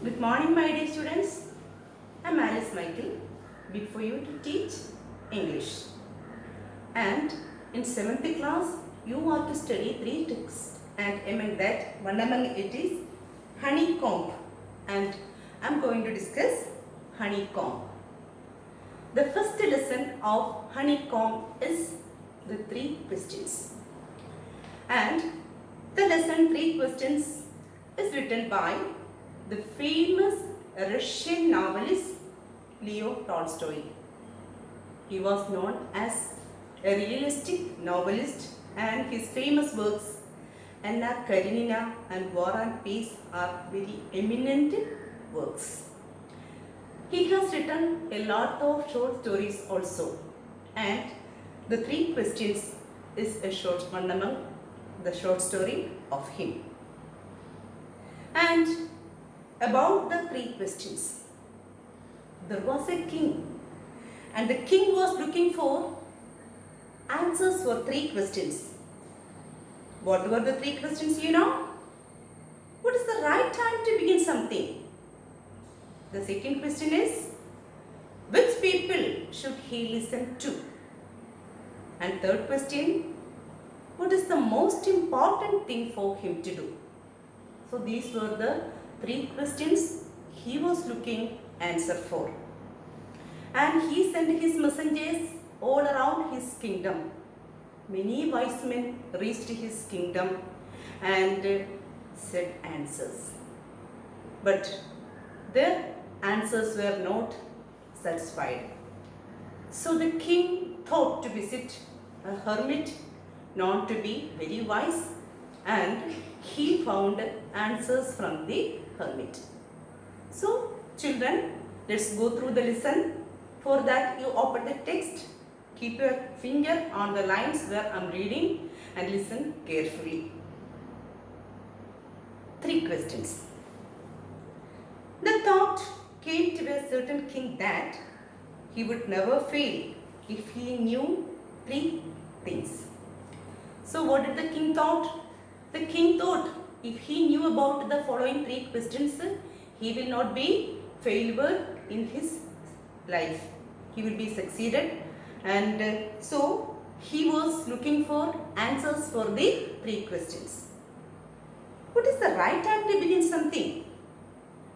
Good morning, my dear students. I'm Alice Michael, bid for you to teach English. And in 7th class, you are to study 3 texts, and one among it is honeycomb. And I'm going to discuss honeycomb. The first lesson of honeycomb is the 3 questions. And the lesson 3 questions is written by the famous Russian novelist Leo Tolstoy. He was known as a realistic novelist, and his famous works Anna Karenina and War and Peace are very eminent works. He has written a lot of short stories also, and the 3 questions is a short one among the short story of him. And about the 3 questions, there was a king, and the king was looking for answers for 3 questions. What were the 3 questions, you know? What is the right time to begin something? The second question is, which people should he listen to? And third question, what is the most important thing for him to do? So these were the 3 questions he was looking answer for. And he sent his messengers all around his kingdom. Many wise men reached his kingdom and said answers. But their answers were not satisfied. So the king thought to visit a hermit known to be very wise, and he found answers from the hermit. So children, let's go through the lesson. For that, you open the text, keep your finger on the lines where I'm reading and listen carefully. 3 questions. The thought came to a certain king that he would never fail if he knew 3 things. So what did the king thought? The king thought if he knew about the following 3 questions, he will not be failure in his life. He will be succeeded, and so he was looking for answers for the 3 questions. What is the right time to begin something?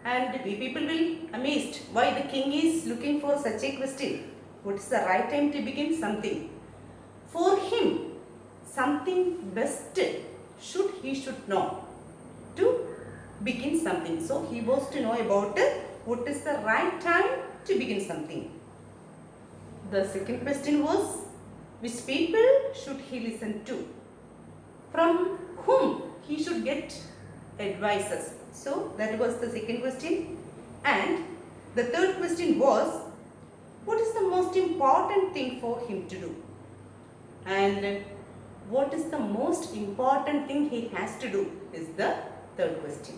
And we people will amazed why the king is looking for such a question. What is the right time to begin something? For him, something best he should know to begin something. So he was to know about what is the right time to begin something. The second question was, which people should he listen to? From whom he should get advices? So that was the second question. And the third question was, what is the most important thing for him to do? And what is the most important thing he has to do is the third question.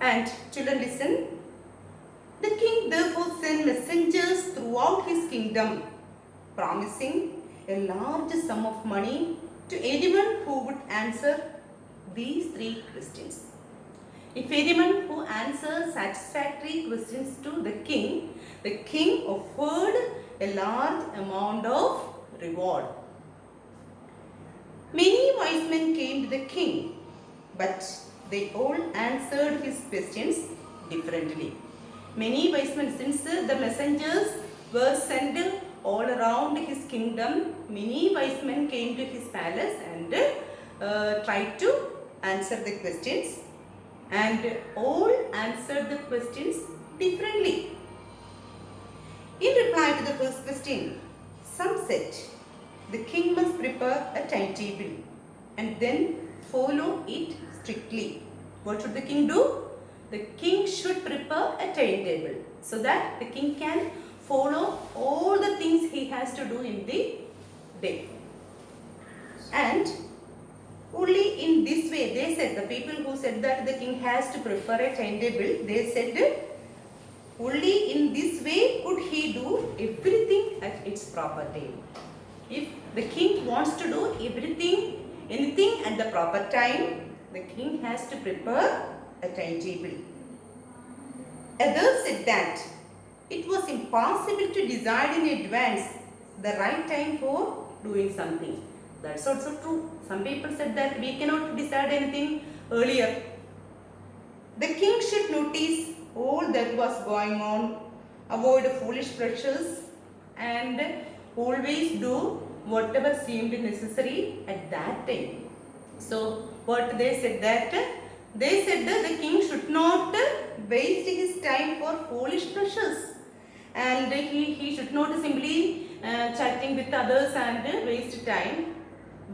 And children, listen. The king therefore sent messengers throughout his kingdom, promising a large sum of money to anyone who would answer these 3 questions. If anyone who answers satisfactory questions to the king offered a large amount of reward. Many wise men came to the king, but they all answered his questions differently. Many wise men, since the messengers were sent all around his kingdom, many wise men came to his palace and tried to answer the questions, and all answered the questions differently. In reply to the first question, some said the king must prepare a timetable and then follow it strictly. What should the king do? The king should prepare a timetable so that the king can follow all the things he has to do in the day. And only in this way, they said, the people who said that the king has to prepare a timetable, they said only in this way could he do everything at its proper time. If the king wants to do anything at the proper time, the king has to prepare a timetable. Others said that it was impossible to decide in advance the right time for doing something. That's also true. Some people said that we cannot decide anything earlier. The king should notice all that was going on, avoid foolish pleasures, and always do whatever seemed necessary at that time. So, what they said that the king should not waste his time for foolish pleasures, and he should not simply chatting with others and waste time.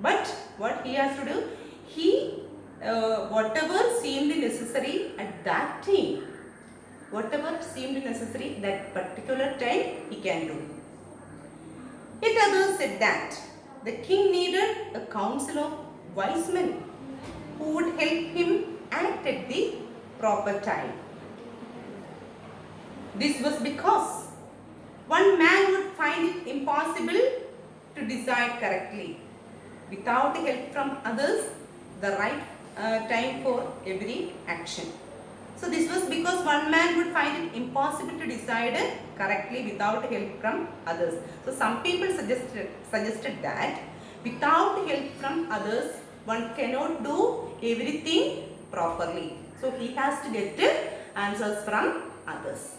But what he has to do, he whatever seemed necessary at that time, whatever seemed necessary that particular time, he can do. Yet others said that the king needed a council of wise men who would help him act at the proper time. This was because one man would find it impossible to decide correctly without help from others the right time for every action. So this was because one man would find it impossible to decide correctly without help from others. So some people suggested that without help from others one cannot do everything properly. So he has to get answers from others.